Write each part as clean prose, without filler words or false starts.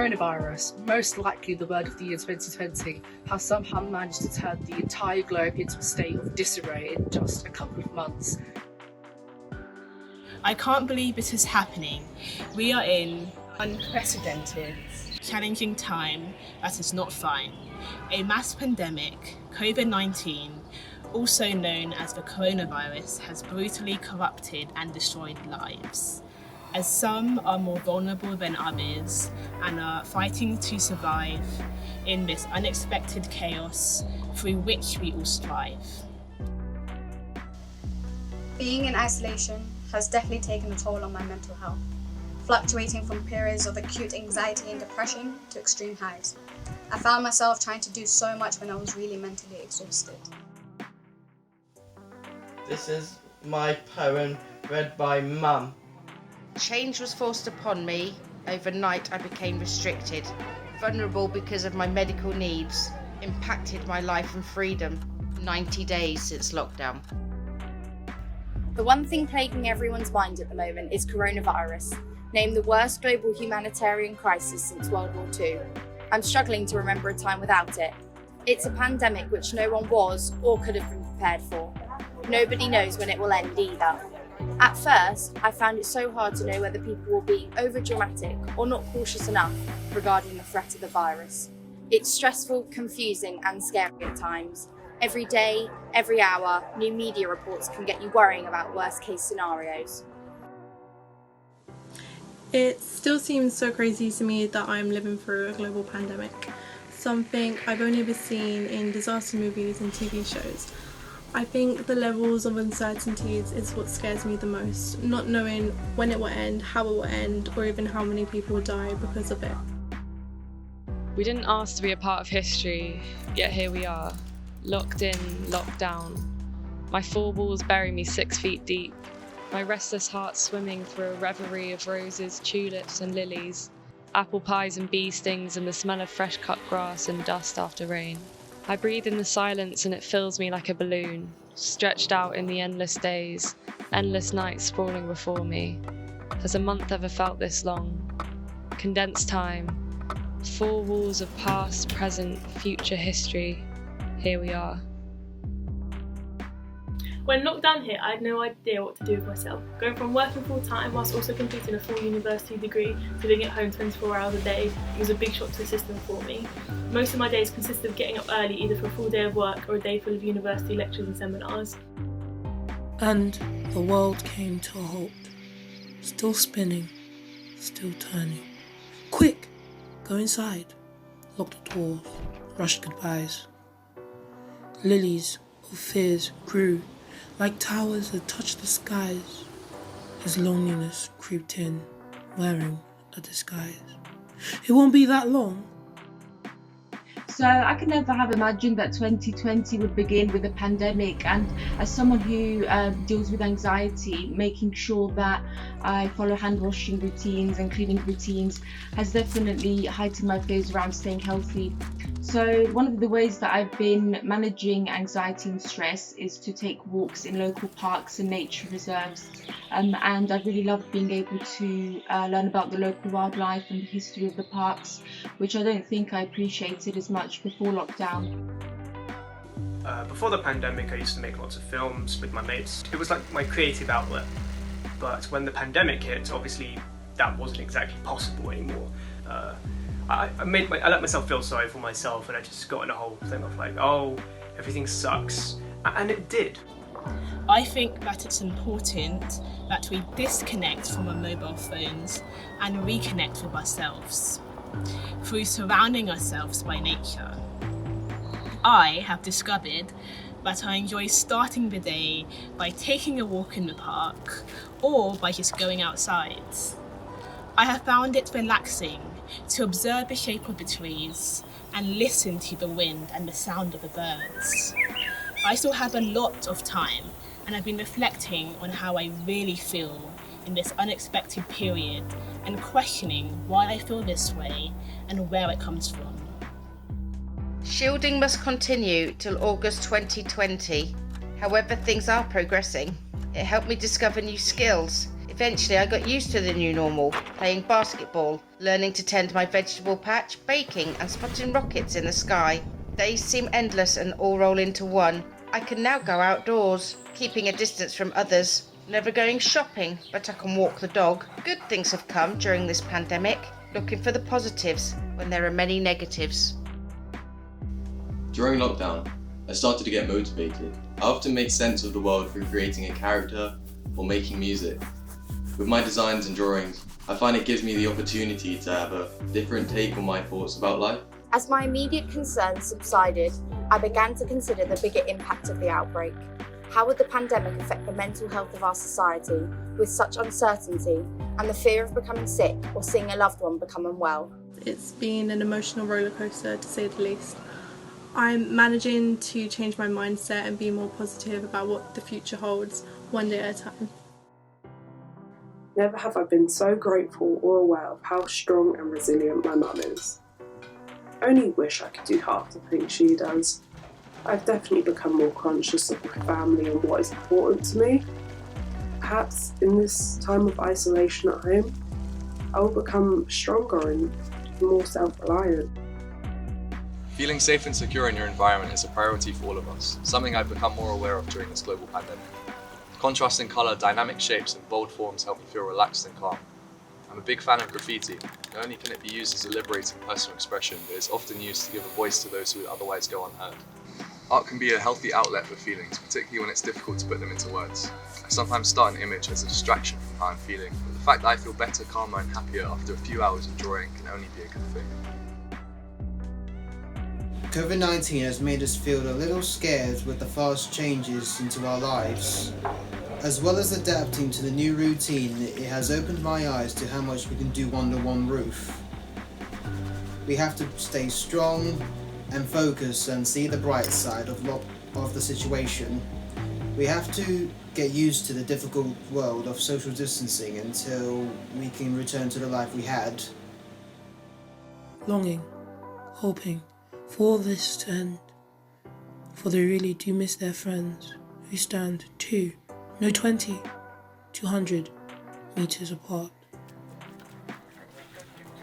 Coronavirus, most likely the word of the year 2020, has somehow managed to turn the entire globe into a state of disarray in just a couple of months. I can't believe this is happening. We are in unprecedented, challenging time that is not fine. A mass pandemic, COVID-19, also known as the coronavirus, has brutally corrupted and destroyed lives. As some are more vulnerable than others and are fighting to survive in this unexpected chaos through which we all strive. Being in isolation has definitely taken a toll on my mental health, fluctuating from periods of acute anxiety and depression to extreme highs. I found myself trying to do so much when I was really mentally exhausted. This is my poem read by Mum. Change was forced upon me. Overnight I became restricted, vulnerable because of my medical needs, impacted my life and freedom. 90 days since lockdown. The one thing plaguing everyone's mind at the moment is coronavirus, named the worst global humanitarian crisis since World War II. I'm struggling to remember a time without it. It's a pandemic which no one was or could have been prepared for. Nobody knows when it will end either. At first, I found it so hard to know whether people were being over-dramatic or not cautious enough regarding the threat of the virus. It's stressful, confusing and scary at times. Every day, every hour, new media reports can get you worrying about worst-case scenarios. It still seems so crazy to me that I'm living through a global pandemic, something I've only ever seen in disaster movies and TV shows. I think the levels of uncertainties is what scares me the most, not knowing when it will end, how it will end, or even how many people will die because of it. We didn't ask to be a part of history, yet here we are, locked in, locked down. My four walls bury me 6 feet deep, my restless heart swimming through a reverie of roses, tulips and lilies, apple pies and bee stings and the smell of fresh cut grass and dust after rain. I breathe in the silence and it fills me like a balloon, stretched out in the endless days, endless nights sprawling before me. Has a month ever felt this long? Condensed time, 4 walls of past, present, future history. Here we are. When lockdown hit, I had no idea what to do with myself. Going from working full time whilst also completing a full university degree to living at home 24 hours a day, it was a big shock to the system for me. Most of my days consisted of getting up early either for a full day of work or a day full of university lectures and seminars. And the world came to a halt. Still spinning, still turning. Quick! Go inside. Lock the doors. Rushed goodbyes. Lilies of fears grew like towers that touched the skies. His loneliness creeped in, wearing a disguise. It won't be that long. So I could never have imagined that 2020 would begin with a pandemic, and as someone who deals with anxiety, making sure that I follow hand washing routines and cleaning routines has definitely heightened my fears around staying healthy. So one of the ways that I've been managing anxiety and stress is to take walks in local parks and nature reserves, and I really love being able to learn about the local wildlife and the history of the parks, which I don't think I appreciated as much before lockdown. Before the pandemic, I used to make lots of films with my mates. It was like my creative outlet, but when the pandemic hit, obviously that wasn't exactly possible anymore. I let myself feel sorry for myself, and I just got in a whole thing of like, oh, everything sucks, and it did. I think that it's important that we disconnect from our mobile phones and reconnect with ourselves through surrounding ourselves by nature. I have discovered that I enjoy starting the day by taking a walk in the park or by just going outside. I have found it relaxing to observe the shape of the trees and listen to the wind and the sound of the birds. I still have a lot of time, and I've been reflecting on how I really feel in this unexpected period and questioning why I feel this way and where it comes from. Shielding must continue till August 2020. However, things are progressing. It helped me discover new skills. Eventually I got used to the new normal, playing basketball, learning to tend my vegetable patch, baking and spotting rockets in the sky. Days seem endless and all roll into one. I can now go outdoors, keeping a distance from others. Never going shopping, but I can walk the dog. Good things have come during this pandemic. Looking for the positives when there are many negatives. During lockdown, I started to get motivated. I often make sense of the world through creating a character or making music. With my designs and drawings, I find it gives me the opportunity to have a different take on my thoughts about life. As my immediate concerns subsided, I began to consider the bigger impact of the outbreak. How would the pandemic affect the mental health of our society with such uncertainty and the fear of becoming sick or seeing a loved one become unwell? It's been an emotional roller coaster, to say the least. I'm managing to change my mindset and be more positive about what the future holds, one day at a time. Never have I been so grateful or aware of how strong and resilient my mum is. I only wish I could do half the things she does. I've definitely become more conscious of my family and what is important to me. Perhaps in this time of isolation at home, I will become stronger and more self-reliant. Feeling safe and secure in your environment is a priority for all of us, something I've become more aware of during this global pandemic. Contrasting colour, dynamic shapes and bold forms help me feel relaxed and calm. I'm a big fan of graffiti. Not only can it be used as a liberating personal expression, but it's often used to give a voice to those who would otherwise go unheard. Art can be a healthy outlet for feelings, particularly when it's difficult to put them into words. I sometimes start an image as a distraction from how I'm feeling, but the fact that I feel better, calmer and happier after a few hours of drawing can only be a good thing. COVID-19 has made us feel a little scared with the fast changes into our lives. As well as adapting to the new routine, it has opened my eyes to how much we can do under one roof. We have to stay strong and focus and see the bright side of the situation. We have to get used to the difficult world of social distancing until we can return to the life we had. Longing, hoping for all this to end, for they really do miss their friends who stand 200 meters apart.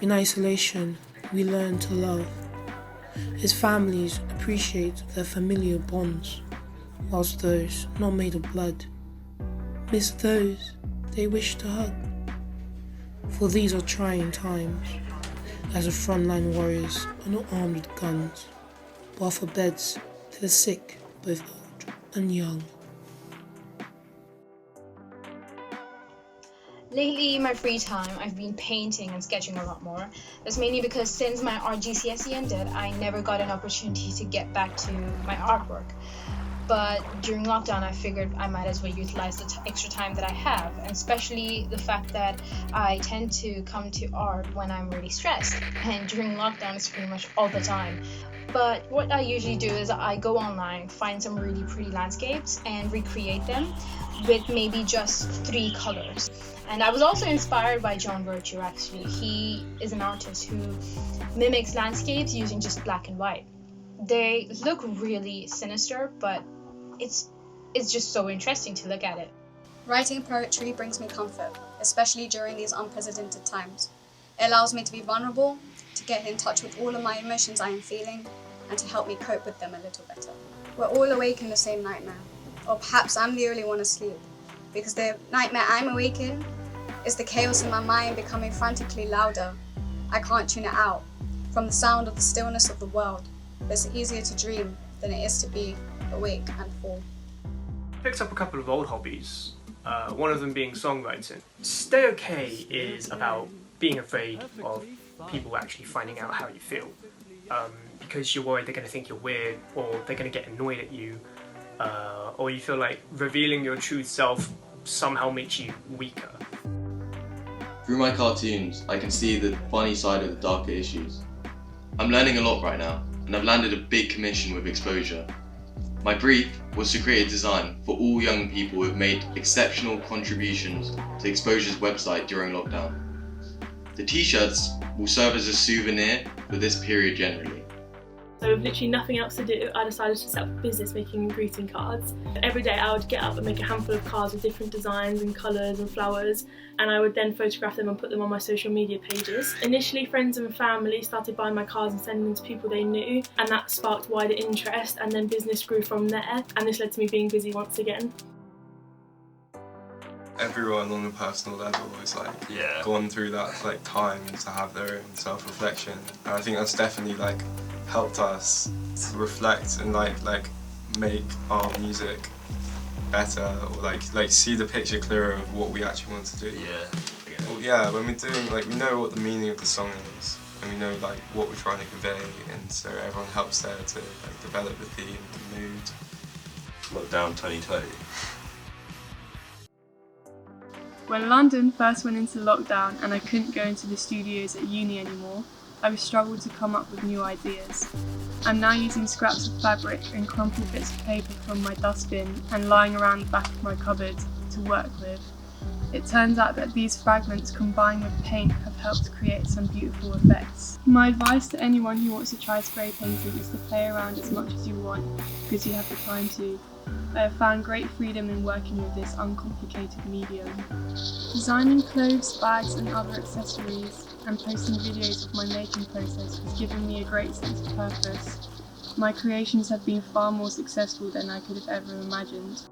In isolation, we learn to love, as families appreciate their familiar bonds, whilst those not made of blood miss those they wish to hug. For these are trying times, as the frontline warriors are not armed with guns, but offer beds to the sick, both old and young. Lately, in my free time, I've been painting and sketching a lot more. That's mainly because since my art GCSE ended, I never got an opportunity to get back to my artwork. But during lockdown, I figured I might as well utilize the extra time that I have, and especially the fact that I tend to come to art when I'm really stressed, and during lockdown, it's pretty much all the time. But what I usually do is I go online, find some really pretty landscapes, and recreate them with maybe just 3 colors. And I was also inspired by John Virtue, actually. He is an artist who mimics landscapes using just black and white. They look really sinister, but it's just so interesting to look at it. Writing poetry brings me comfort, especially during these unprecedented times. It allows me to be vulnerable, to get in touch with all of my emotions I am feeling, and to help me cope with them a little better. We're all awake in the same nightmare, or perhaps I'm the only one asleep, because the nightmare I'm awake in is the chaos in my mind becoming frantically louder. I can't tune it out. From the sound of the stillness of the world, it's easier to dream than it is to be awake and fall. Picked up a couple of old hobbies, one of them being songwriting. Stay Okay is about being afraid of people actually finding out how you feel, because you're worried they're going to think you're weird, or they're going to get annoyed at you, or you feel like revealing your true self somehow makes you weaker. Through my cartoons, I can see the funny side of the darker issues. I'm learning a lot right now, and I've landed a big commission with Exposure. My brief was to create a design for all young people who have made exceptional contributions to Exposure's website during lockdown. The t-shirts will serve as a souvenir for this period generally. So with literally nothing else to do, I decided to set up a business making greeting cards. Every day I would get up and make a handful of cards with different designs and colours and flowers, and I would then photograph them and put them on my social media pages. Initially, friends and family started buying my cards and sending them to people they knew, and that sparked wider interest, and then business grew from there, and this led to me being busy once again. Everyone on a personal level has gone through that time to have their own self-reflection, and I think that's definitely helped us to reflect and make our music better, or see the picture clearer of what we actually want to do. When we're doing we know what the meaning of the song is, and we know what we're trying to convey, and so everyone helps there to develop the theme, the mood. Lockdown 2020. When London first went into lockdown and I couldn't go into the studios at uni anymore, I struggled to come up with new ideas. I'm now using scraps of fabric and crumpled bits of paper from my dustbin and lying around the back of my cupboard to work with. It turns out that these fragments combined with paint have helped create some beautiful effects. My advice to anyone who wants to try spray painting is to play around as much as you want, because you have the time to. I have found great freedom in working with this uncomplicated medium. Designing clothes, bags and other accessories and posting videos of my making process has given me a great sense of purpose. My creations have been far more successful than I could have ever imagined.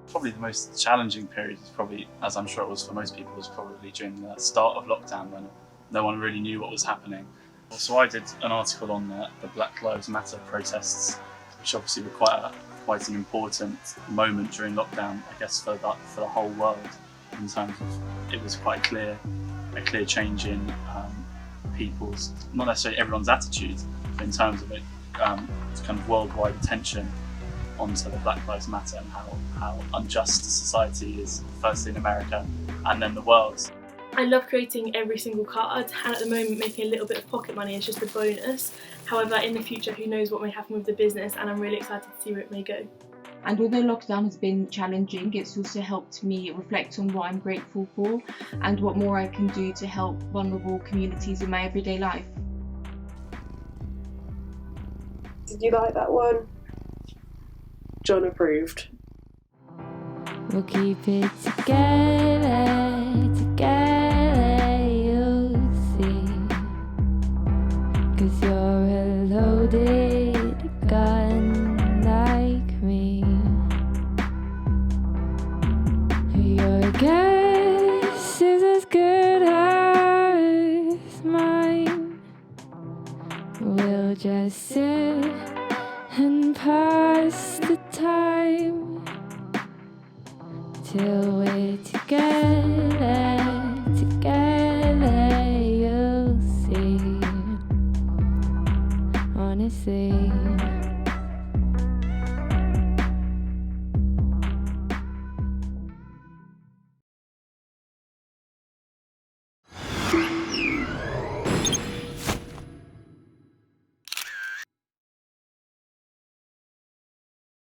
Probably the most challenging period is probably, as I'm sure it was for most people, was probably during the start of lockdown when no one really knew what was happening. So I did an article on the Black Lives Matter protests, which obviously were quite an important moment during lockdown, I guess, for the whole world, in terms of it was quite a clear change in people's, not necessarily everyone's attitude, but in terms of it, kind of worldwide attention onto the Black Lives Matter and how unjust society is, firstly in America and then the world. I love creating every single card, and at the moment making a little bit of pocket money is just a bonus. However, in the future, who knows what may happen with the business, and I'm really excited to see where it may go. And although lockdown has been challenging, it's also helped me reflect on what I'm grateful for and what more I can do to help vulnerable communities in my everyday life. Did you like that one? John approved. We'll keep it together, you'll see. 'Cause you're a loaded gun like me. Your guess is as good as mine. We'll just sit and pass the time till we're together.